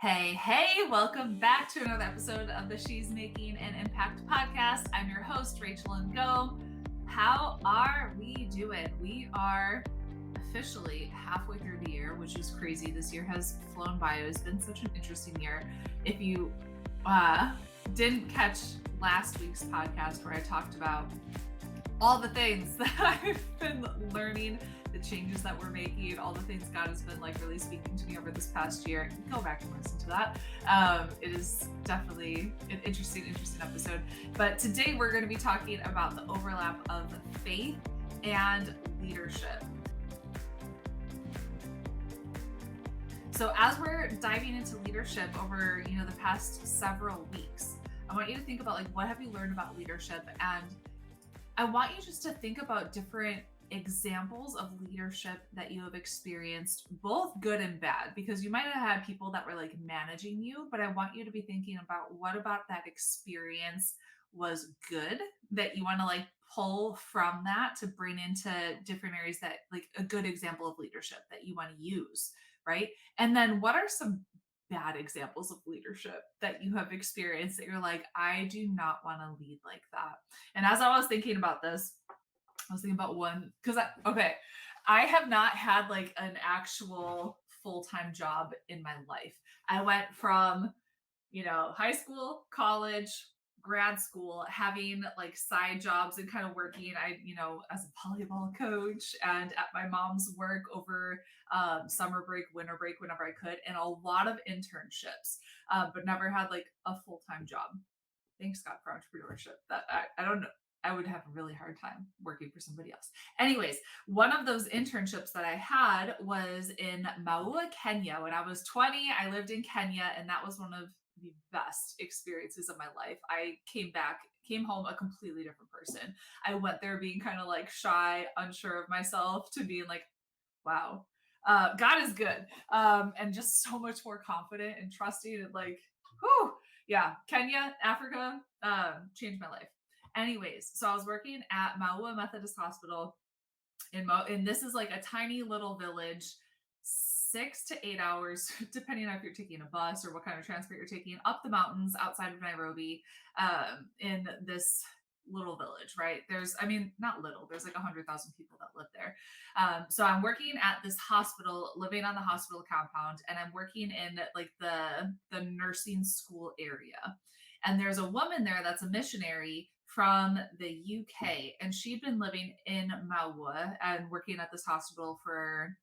Hey, welcome back to another episode of the She's Making an Impact podcast. I'm your host, Rachel Ngom. How are we doing? We are officially halfway through the year, which is crazy. This year has flown by. It's been such an interesting year. If you didn't catch last week's podcast where I talked about all the things that I've been learning, the changes that we're making, all the things God has been really speaking to me over this past year, go back and listen to that. It is definitely an interesting episode. But today we're going to be talking about the overlap of faith and leadership. So as we're diving into leadership over, the past several weeks, I want you to think about what have you learned about leadership, and I want you just to think about different examples of leadership that you have experienced, both good and bad, because you might have had people that were managing you, but I want you to be thinking about what about that experience was good that you want to pull from that to bring into different areas that a good example of leadership that you want to use, right? And then what are some bad examples of leadership that you have experienced that you're like, I do not want to lead like that? And as I was thinking about this, I was thinking about one because I have not had an actual full-time job in my life. I went from, high school, college, grad school, having side jobs and kind of working. As a volleyball coach and at my mom's work over summer break, winter break, whenever I could, and a lot of internships, but never had a full-time job. Thanks God for entrepreneurship. That I don't know. I would have a really hard time working for somebody else. Anyways, one of those internships that I had was in Maua, Kenya. When I was 20, I lived in Kenya, and that was one of the best experiences of my life. I came home a completely different person. I went there being kind of shy, unsure of myself, to being wow, God is good, and just so much more confident and trusting and whew, yeah, Kenya, Africa, changed my life. Anyways, so I was working at Maua Methodist Hospital and this is a tiny little village, 6 to 8 hours, depending on if you're taking a bus or what kind of transport you're taking, up the mountains outside of Nairobi, in this little village, right? Not little, there's 100,000 people that live there. So I'm working at this hospital, living on the hospital compound, and I'm working in the nursing school area. And there's a woman there that's a missionary from the UK, and she'd been living in Maua and working at this hospital for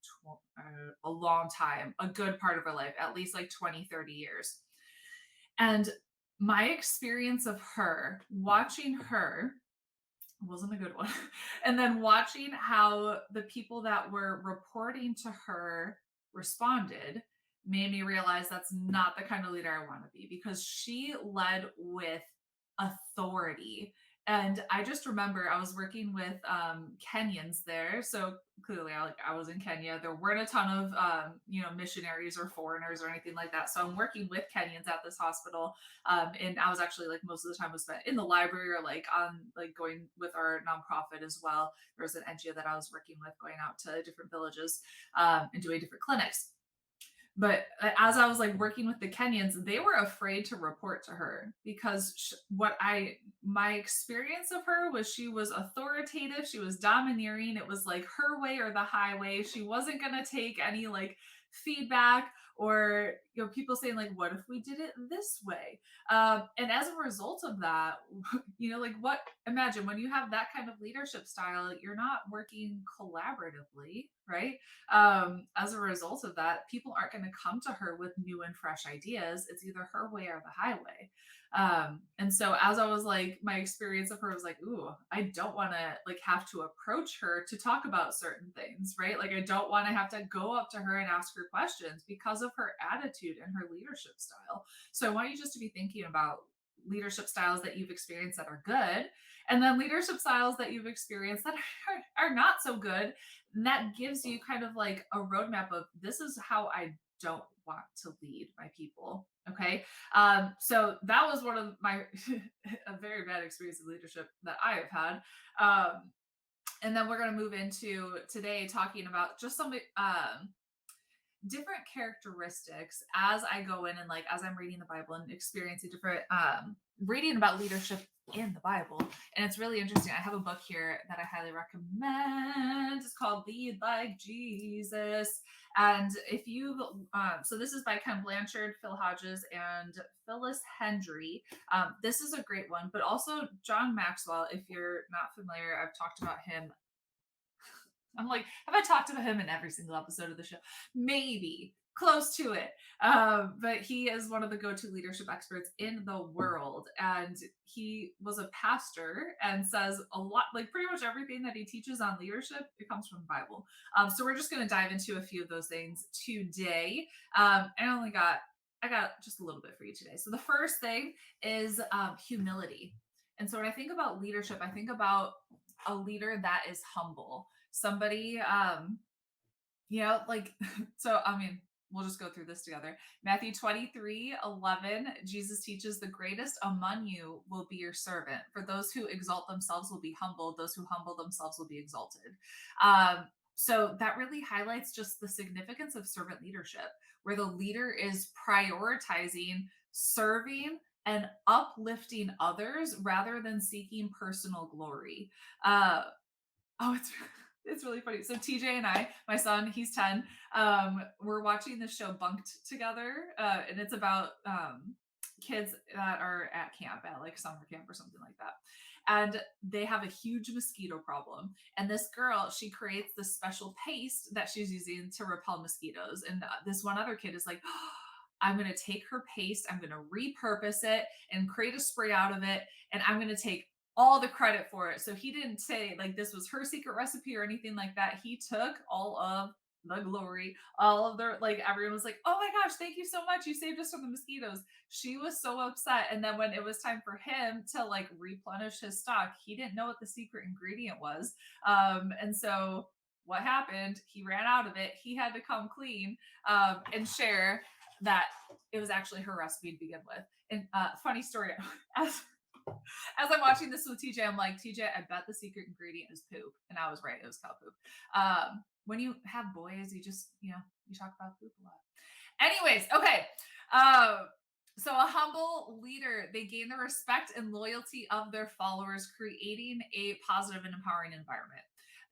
a long time, a good part of her life, at least 20, 30 years. And my experience of her, watching her, wasn't a good one. And then watching how the people that were reporting to her responded made me realize that's not the kind of leader I want to be, because she led with authority. And I just remember I was working with Kenyans there. So clearly I was in Kenya. There weren't a ton of missionaries or foreigners or anything like that. So I'm working with Kenyans at this hospital. And I was actually most of the time was spent in the library or on going with our nonprofit as well. There was an NGO that I was working with, going out to different villages and doing different clinics. But as I was working with the Kenyans, they were afraid to report to her because my experience of her was she was authoritative, she was domineering. It was her way or the highway. She wasn't going to take any feedback or people saying what if we did it this way, and as a result of that, what, imagine when you have that kind of leadership style, you're not working collaboratively, right? As a result of that, people aren't going to come to her with new and fresh ideas. It's either her way or the highway. And so as I was my experience of her was ooh, I don't want to have to approach her to talk about certain things, right? I don't want to have to go up to her and ask her questions because of her attitude and her leadership style. So I want you just to be thinking about leadership styles that you've experienced that are good, and then leadership styles that you've experienced that are not so good. And that gives you kind of a roadmap of, this is how I don't want to lead my people. Okay. So that was one of my a very bad experience of leadership that I have had. And then we're going to move into today talking about just some different characteristics as I go in and like as I'm reading the Bible and experiencing different reading about leadership in the Bible. And it's really interesting. I have a book here that I highly recommend. It's called Lead Like Jesus. And if you, so this is by Ken Blanchard, Phil Hodges, and Phyllis Hendry. This is a great one, but also John Maxwell. If you're not familiar, I've talked about him. I'm like, have I talked about him in every single episode of the show? Maybe close to it. But he is one of the go-to leadership experts in the world, and he was a pastor and says a lot, like pretty much everything that he teaches on leadership, it comes from the Bible. So we're just going to dive into a few of those things today. I got just a little bit for you today. So the first thing is humility. And so when I think about leadership, I think about a leader that is humble, somebody like so I mean, we'll just go through this together. Matthew 23:11, Jesus teaches, the greatest among you will be your servant. For those who exalt themselves will be humbled, those who humble themselves will be exalted. So that really highlights just the significance of servant leadership, where the leader is prioritizing serving and uplifting others rather than seeking personal glory. uh, Oh, it's really funny. So TJ and I, my son, he's 10. We're watching this show Bunked together, and it's about kids that are at camp, at like summer camp or something like that. And they have a huge mosquito problem. And this girl, she creates this special paste that she's using to repel mosquitoes. And this one other kid is like, oh, I'm going to take her paste, I'm going to repurpose it and create a spray out of it. And I'm going to take all the credit for it. So he didn't say like this was her secret recipe or anything like that. He took all of the glory, all of their, like, everyone was like, oh my gosh, thank you so much. You saved us from the mosquitoes. She was so upset. And then when it was time for him to like replenish his stock, he didn't know what the secret ingredient was. And so what happened? He ran out of it. He had to come clean and share that it was actually her recipe to begin with. And funny story, as as I'm watching this with TJ, I'm like, TJ, I bet the secret ingredient is poop. And I was right. It was cow poop. When you have boys, you just, you talk about poop a lot. Anyways, okay. So a humble leader, they gain the respect and loyalty of their followers, creating a positive and empowering environment.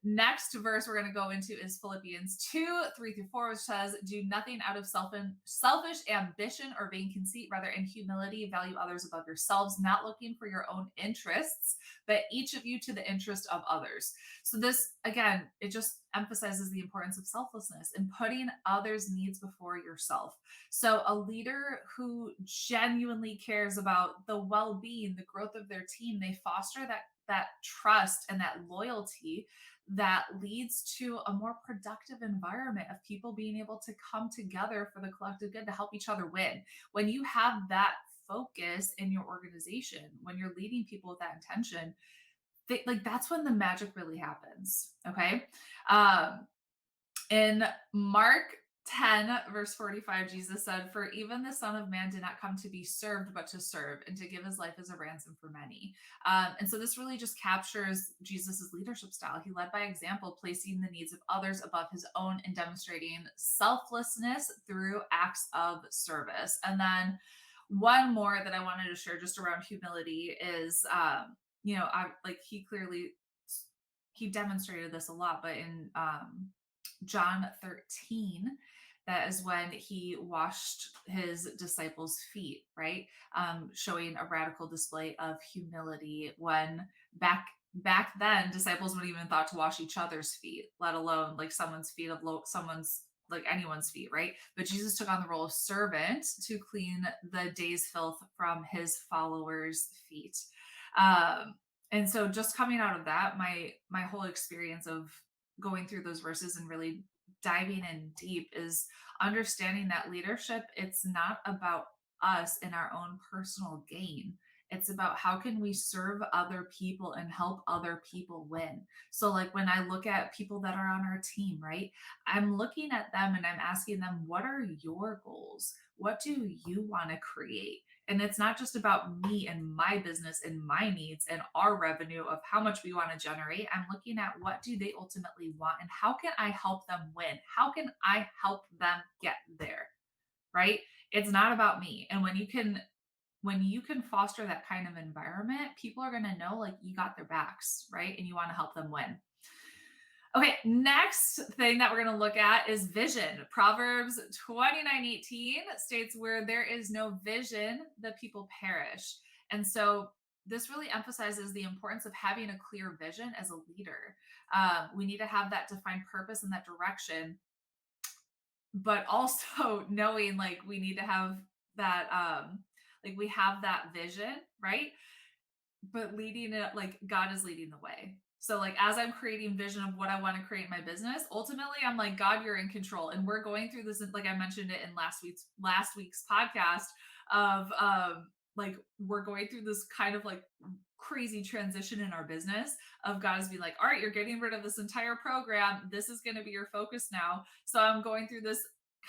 Next verse we're going to go into is Philippians 2:3-4, which says, do nothing out of selfish ambition or vain conceit, rather in humility value others above yourselves, not looking for your own interests, but each of you to the interest of others. So this, again, it just emphasizes the importance of selflessness and putting others' needs before yourself. So a leader who genuinely cares about the well-being, the growth of their team, they foster that trust and that loyalty that leads to a more productive environment of people being able to come together for the collective good to help each other win. When you have that focus in your organization, when you're leading people with that intention, like that's when the magic really happens. Okay. In Mark 10, verse 45, Jesus said, for even the Son of Man did not come to be served, but to serve and to give his life as a ransom for many. And so this really just captures Jesus's leadership style. He led by example, placing the needs of others above his own and demonstrating selflessness through acts of service. And then one more that I wanted to share just around humility is, I like he demonstrated this a lot, but in John 13, that is when he washed his disciples' feet, right? Showing a radical display of humility when back then disciples wouldn't even thought to wash each other's feet, let alone like someone's feet of someone's like anyone's feet, right? But Jesus took on the role of servant to clean the day's filth from his followers' feet. And so just coming out of that, my whole experience of going through those verses and really diving in deep is understanding that leadership, it's not about us and our own personal gain. It's about how can we serve other people and help other people win. So, like when I look at people that are on our team, right? I'm looking at them and I'm asking them, what are your goals? What do you want to create? And it's not just about me and my business and my needs and our revenue of how much we want to generate. I'm looking at what do they ultimately want and how can I help them win? How can I help them get there? Right? It's not about me. And when you can foster that kind of environment, people are going to know like you got their backs, right? And you want to help them win. Okay, next thing that we're going to look at is vision. Proverbs 29:18 states, where there is no vision, the people perish. And so this really emphasizes the importance of having a clear vision as a leader. We need to have that defined purpose and that direction, but also knowing like we need to have that, like we have that vision, right? But leading it like God is leading the way. So like as I'm creating vision of what I want to create in my business, ultimately I'm like, God, you're in control. And we're going through this, like I mentioned it in last week's podcast of like we're going through this kind of like crazy transition in our business of God is being like, all right, you're getting rid of this entire program. This is going to be your focus now. So I'm going through this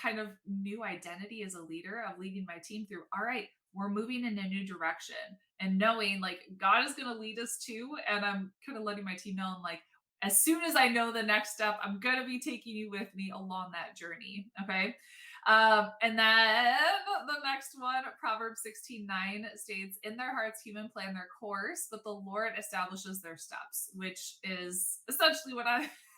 kind of new identity as a leader of leading my team through, all right, we're moving in a new direction and knowing like God is going to lead us to. And I'm kind of letting my team know, I'm like, as soon as I know the next step, I'm going to be taking you with me along that journey. Okay. And then the next one, Proverbs 16:9 states, in their hearts, human plan their course, but the Lord establishes their steps, which is essentially what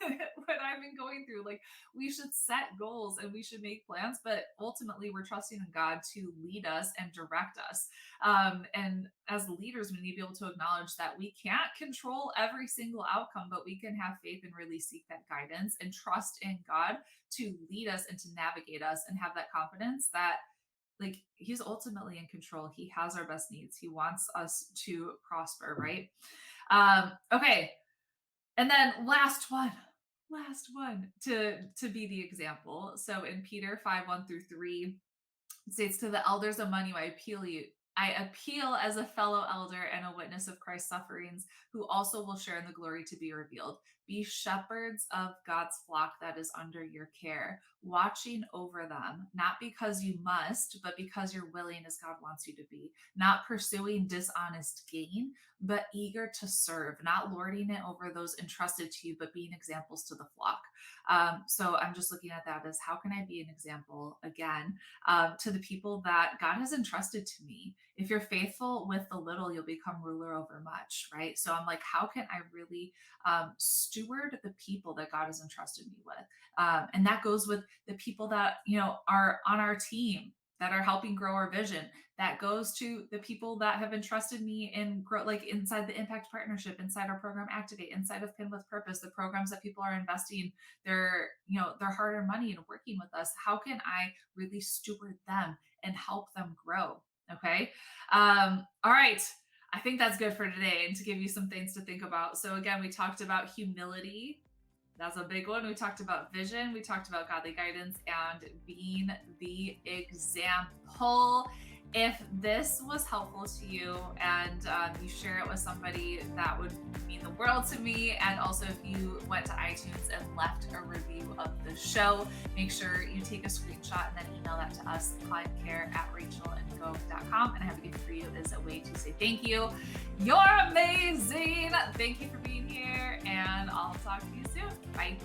what I've been going through. Like we should set goals and we should make plans, but ultimately we're trusting in God to lead us and direct us. And as leaders, we need to be able to acknowledge that we can't control every single outcome, but we can have faith and really seek that guidance and trust in God to lead us and to navigate us and have that confidence that like he's ultimately in control. He has our best needs. He wants us to prosper, right? Okay. And then last one to be the example. So in Peter 5:1-3, it states, to the elders among you, I appeal as a fellow elder and a witness of Christ's sufferings, who also will share in the glory to be revealed. Be shepherds of God's flock that is under your care, watching over them, not because you must, but because you're willing as God wants you to be, not pursuing dishonest gain, but eager to serve, not lording it over those entrusted to you, but being examples to the flock. So I'm just looking at that as how can I be an example again to the people that God has entrusted to me. If you're faithful with the little, you'll become ruler over much, right? So I'm like, how can I really steward the people that God has entrusted me with? And that goes with the people that, are on our team that are helping grow our vision. That goes to the people that have entrusted me in grow, like inside the Impact Partnership, inside our program Activate, inside of Pin with Purpose, the programs that people are investing their hard-earned money and working with us. How can I really steward them and help them grow? Okay. All right. I think that's good for today and to give you some things to think about. So again, we talked about humility. That's a big one. We talked about vision. We talked about godly guidance and being the example. If this was helpful to you and you share it with somebody, that would mean the world to me. And also, if you went to iTunes and left a review of the show, make sure you take a screenshot and then email that to us, clientcare@rachelandgo.com. And I have a gift for you as a way to say thank you. You're amazing. Thank you for being here, and I'll talk to you soon. Bye.